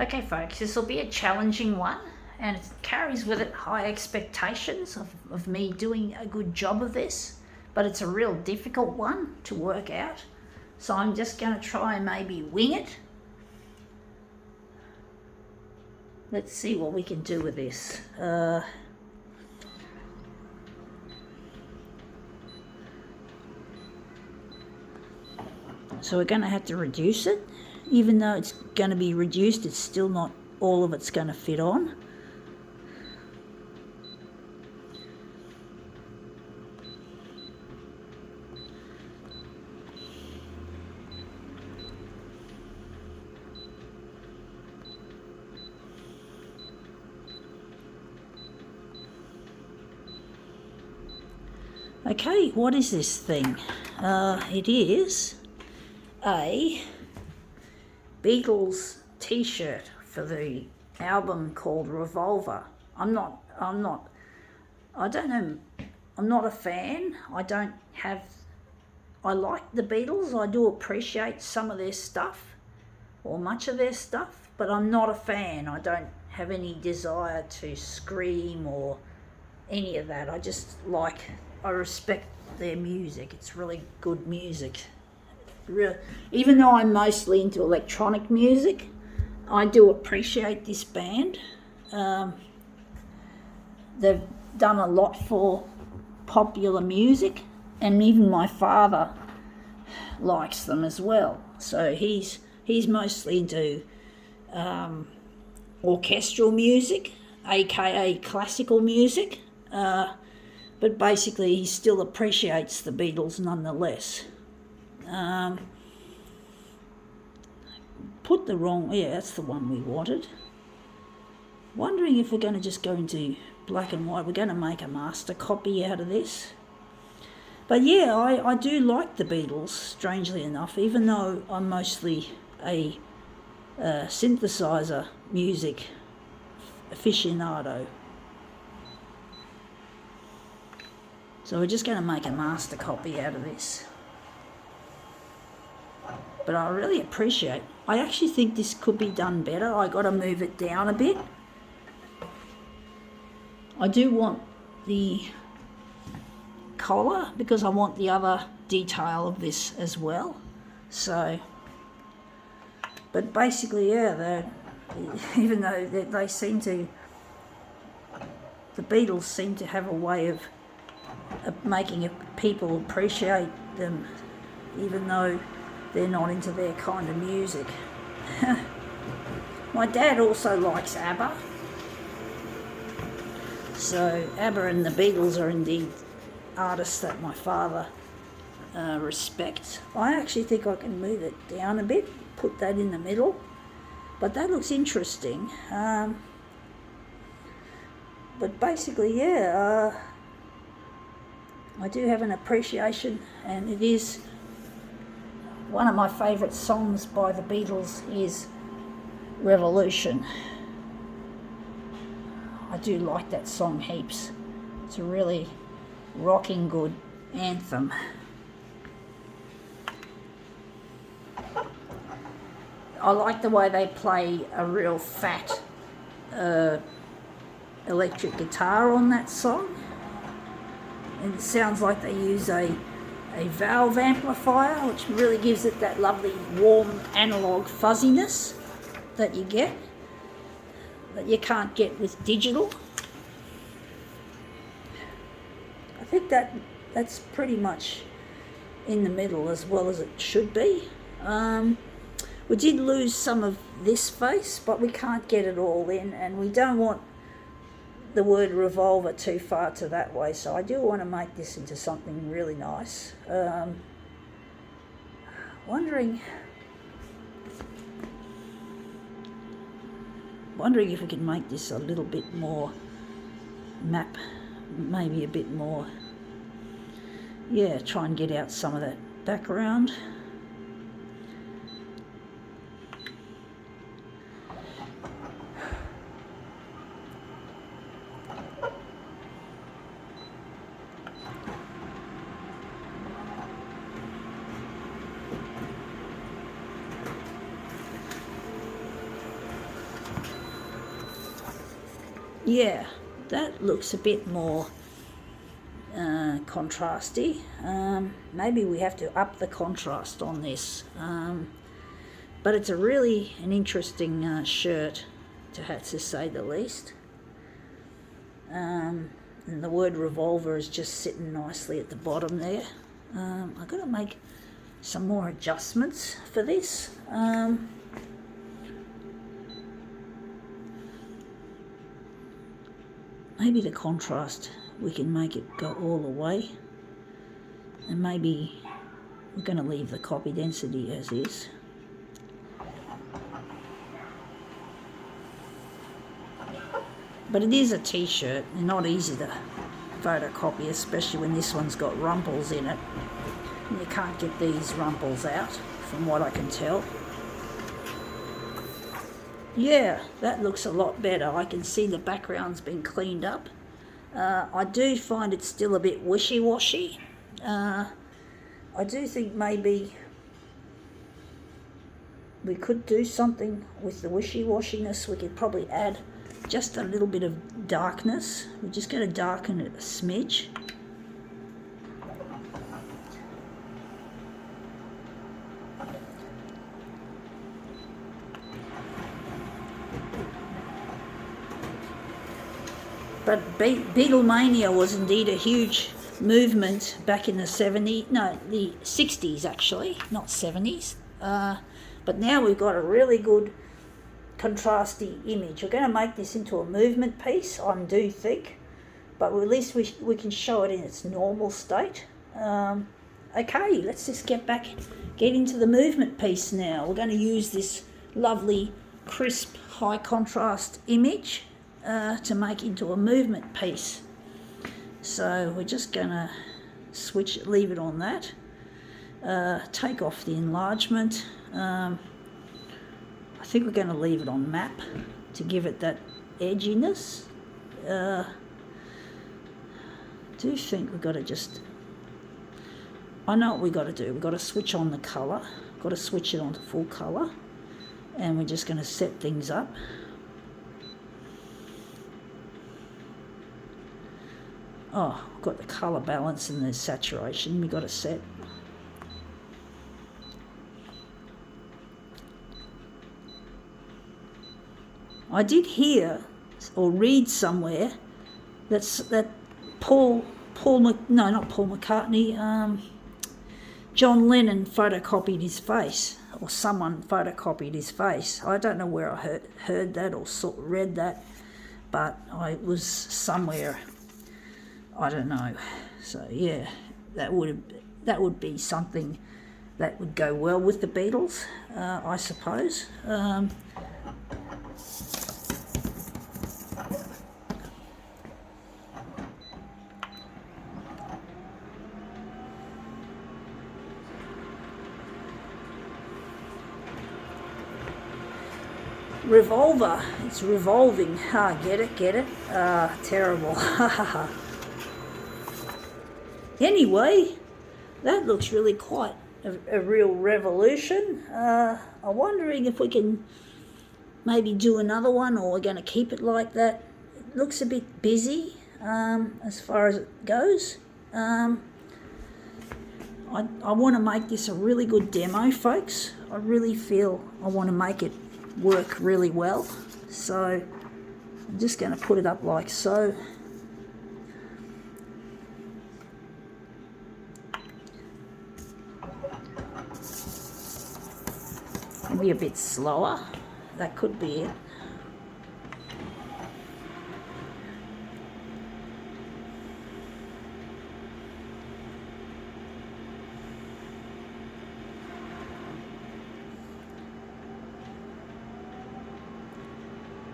Okay folks, this will be a challenging one and it carries with it high expectations of me doing a good job of this, but it's a real difficult one to work out. So I'm just going to try and maybe wing it. Let's see what we can do with this. So we're going to have to reduce it. Even though it's going to be reduced, it's still not all of it's going to fit on. Okay, what is this thing? It is a Beatles t-shirt for the album called Revolver. I'm not a fan. I like the Beatles. I do appreciate some of their stuff, or much of their stuff, but I'm not a fan. I don't have any desire to scream or any of that. I respect their music. It's really good music. Even though I'm mostly into electronic music, I do appreciate this band. They've done a lot for popular music, and even my father likes them as well. So he's mostly into orchestral music, aka classical music, but basically he still appreciates the Beatles nonetheless. That's the one we wanted. Wondering if we're going to just go into black and white. We're going to make a master copy out of this. But yeah, I do like the Beatles, strangely enough, even though I'm mostly a synthesizer music aficionado. So we're just going to make a master copy out of this. But I really appreciate. I actually think this could be done better. I got to move it down a bit. I do want the collar because I want the other detail of this as well. So, but basically, yeah, even though the Beatles seem to have a way of making people appreciate them, even though they're not into their kind of music. My dad also likes ABBA. So ABBA and the Beatles are indeed artists that my father respects. I actually think I can move it down a bit, put that in the middle. But that looks interesting. But basically, yeah, I do have an appreciation, and it is one of my favourite songs by the Beatles is Revolution. I do like that song heaps. It's a really rocking good anthem. I like the way they play a real fat electric guitar on that song. And it sounds like they use a valve amplifier, which really gives it that lovely warm analog fuzziness that you get, that you can't get with digital. I think that's pretty much in the middle as well as it should be. We did lose some of this face, but we can't get it all in, and we don't want the word revolver too far to that way, so I do want to make this into something really nice. Wondering if we can make this a little bit more maybe a bit more, yeah, try and get out some of that background. Yeah, that looks a bit more contrasty. Maybe we have to up the contrast on this. But it's an interesting shirt, to say the least. And the word revolver is just sitting nicely at the bottom there. I've got to make some more adjustments for this. Maybe the contrast, we can make it go all the way. And maybe we're going to leave the copy density as is. But it is a t-shirt, and not easy to photocopy, especially when this one's got rumples in it. And you can't get these rumples out, from what I can tell. Yeah, that looks a lot better. I can see the background's been cleaned up. I do find it still a bit wishy-washy. I do think maybe we could do something with the wishy-washiness. We could probably add just a little bit of darkness. We're just going to darken it a smidge. But Beatlemania was indeed a huge movement back in the 60s actually, not 70s. But now we've got a really good contrasty image. We're going to make this into a movement piece, I do think, but at least we can show it in its normal state. Okay, let's just get into the movement piece now. We're going to use this lovely, crisp, high contrast image to make into a movement piece. So we're just going to leave it on that. Take off the enlargement. I think we're going to leave it on map to give it that edginess. I do think we've got to I know what we've got to do. We've got to switch on the colour. Got to switch it on to full colour. And we're just going to set things up. Oh, I've got the colour balance and the saturation we've got to set. I did hear or read somewhere that not Paul McCartney, John Lennon photocopied his face, or someone photocopied his face. I don't know where I heard that or read that, but I was somewhere. I don't know. So yeah, that would be something that would go well with the Beatles, I suppose. Revolver, it's revolving. Get it? Terrible. Anyway, that looks really quite a real revolution. I'm wondering if we can maybe do another one, or we're going to keep it like that. It looks a bit busy as far as it goes. I want to make this a really good demo, folks. I really feel I want to make it work really well. So I'm just going to put it up like so. Maybe a bit slower. That could be it.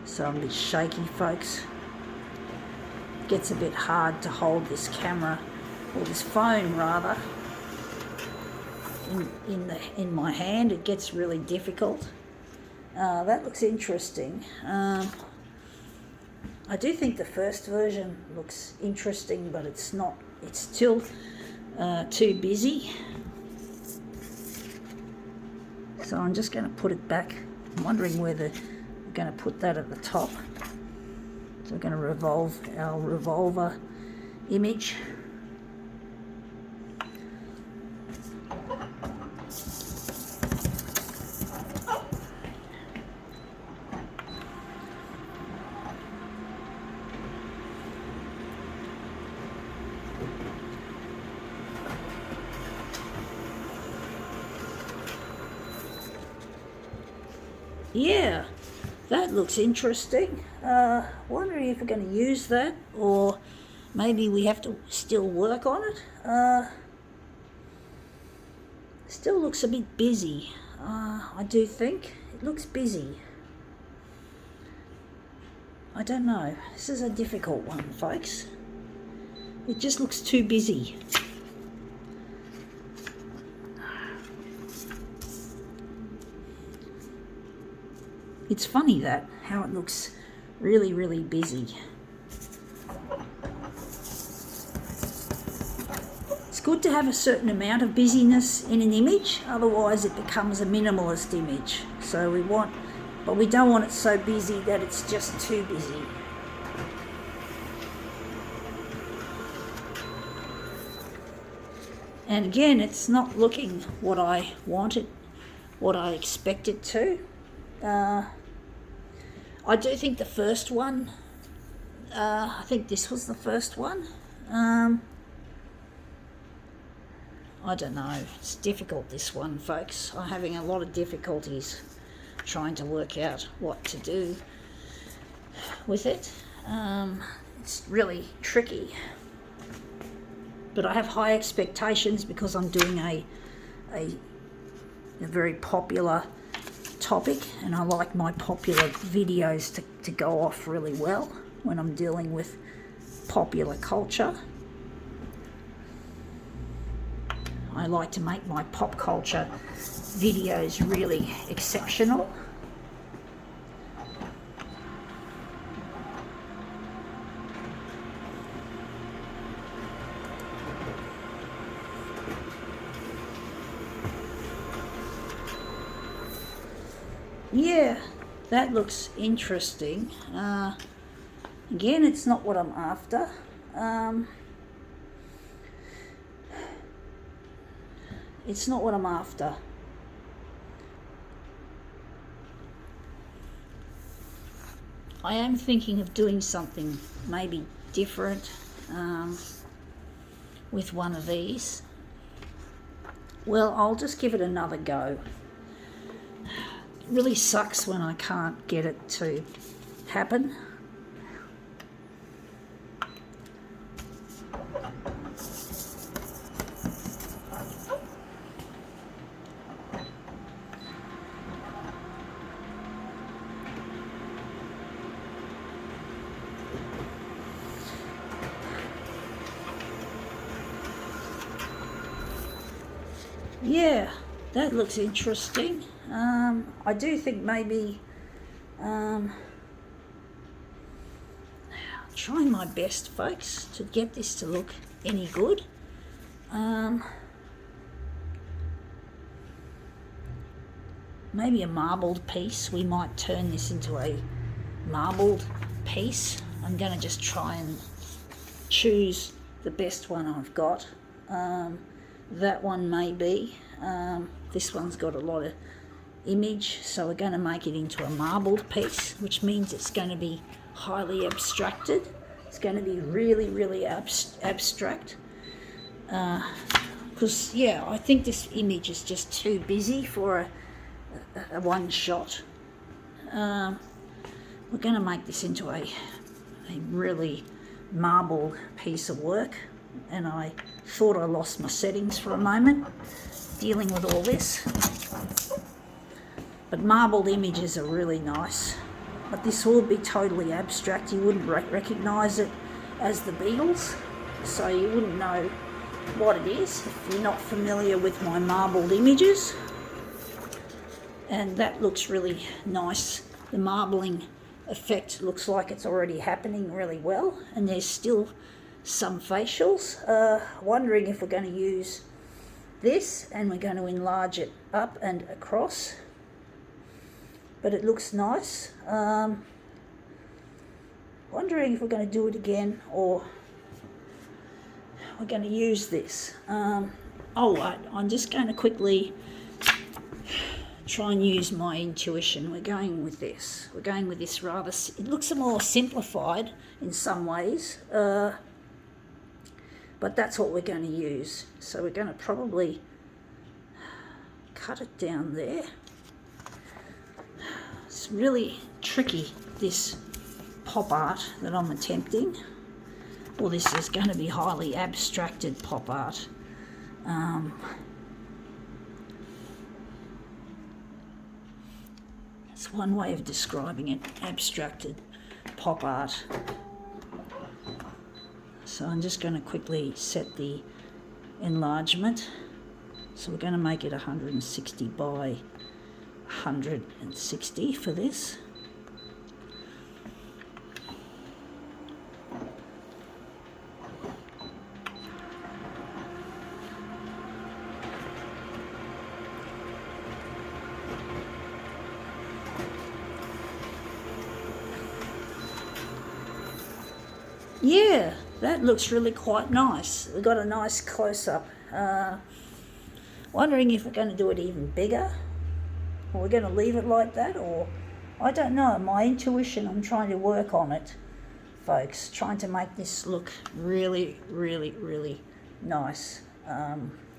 So I'm a bit shaky, folks. It gets a bit hard to hold this camera, or this phone rather, in my hand. It gets really difficult. That looks interesting. I do think the first version looks interesting, but it's not. It's still too busy. So I'm just going to put it back. I'm wondering whether I'm going to put that at the top. So we're going to revolve our revolver image. Yeah, that looks interesting. Wondering if we're going to use that, or maybe we have to still work on it. Still looks a bit busy. I do think it looks busy. I don't know. This is a difficult one, folks. It just looks too busy. It's funny that, how it looks really, really busy. It's good to have a certain amount of busyness in an image, otherwise it becomes a minimalist image. So but we don't want it so busy that it's just too busy. And again, it's not looking what I wanted, what I expect it to. I do think the first one, I think this was the first one. I don't know, it's difficult, this one, folks. I'm having a lot of difficulties trying to work out what to do with it. It's really tricky. But I have high expectations because I'm doing a very popular topic, and I like my popular videos to go off really well when I'm dealing with popular culture. I like to make my pop culture videos really exceptional. Yeah, that looks interesting. Again, it's not what I'm after. It's not what I'm after. I am thinking of doing something maybe different with one of these. Well, I'll just give it another go. It really sucks when I can't get it to happen. Yeah, that looks interesting. I do think maybe trying my best, folks, to get this to look any good. Maybe a marbled piece. We might turn this into a marbled piece. I'm going to just try and choose the best one I've got. That one may be. This one's got a lot of image, so we're going to make it into a marbled piece, which means it's going to be highly abstracted. It's going to be really, really abstract. Because, yeah, I think this image is just too busy for a one shot. We're going to make this into a really marbled piece of work, and I thought I lost my settings for a moment dealing with all this. But marbled images are really nice. But this will be totally abstract. You wouldn't recognise it as the Beatles, so you wouldn't know what it is if you're not familiar with my marbled images. And that looks really nice. The marbling effect looks like it's already happening really well, and there's still some facials. Wondering if we're going to use this and we're going to enlarge it up and across, but it looks nice. What Wondering if we're going to do it again or we're going to use this. I'm just going to quickly try and use my intuition. We're going with this. We're going with this rather... It looks more simplified in some ways, but that's what we're going to use. So we're going to probably cut it down there. It's really tricky, this pop art that I'm attempting. Well, this is going to be highly abstracted pop art. That's one way of describing it, abstracted pop art. So I'm just going to quickly set the enlargement. So we're going to make it 160 by 160 for this. Yeah, that looks really quite nice. We've got a nice close-up. Wondering if we're going to do it even bigger, or we're going to leave it like that, or I don't know. My intuition, I'm trying to work on it, folks. Trying to make this look really, really, really nice.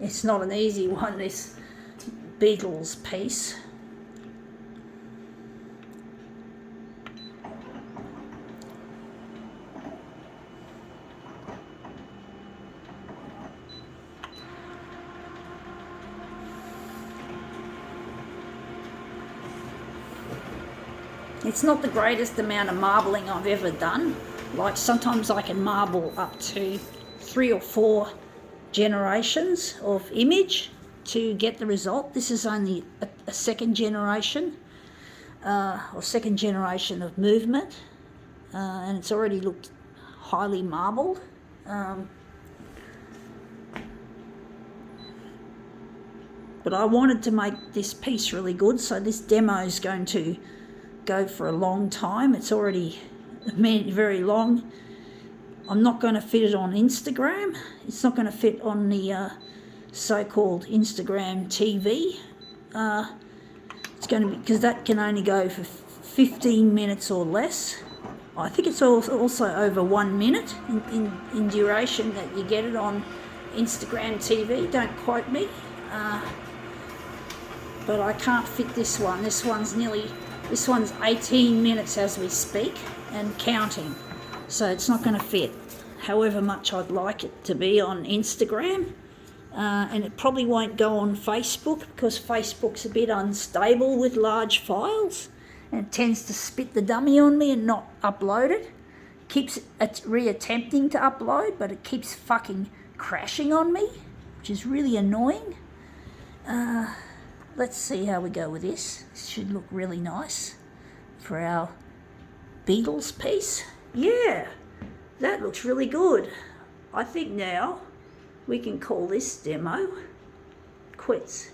It's not an easy one, this Beatles piece. It's not the greatest amount of marbling I've ever done. Like sometimes I can marble up to 3 or 4 generations of image to get the result. This is only a second generation or second generation of movement, and it's already looked highly marbled. But I wanted to make this piece really good, so this demo is going to go for a long time. It's already very long. I'm not going to fit it on Instagram. It's not going to fit on the so-called Instagram TV. It's going to be, because that can only go for 15 minutes or less. I think it's also over 1 minute in duration that you get it on Instagram TV. Don't quote me. But I can't fit this one. This one's 18 minutes as we speak and counting. So it's not going to fit, however much I'd like it to be on Instagram. And it probably won't go on Facebook because Facebook's a bit unstable with large files and it tends to spit the dummy on me and not upload it. It's reattempting to upload, but it keeps fucking crashing on me, which is really annoying. Let's see how we go with this. This should look really nice for our Beatles piece. Yeah, that looks really good. I think now we can call this demo quits.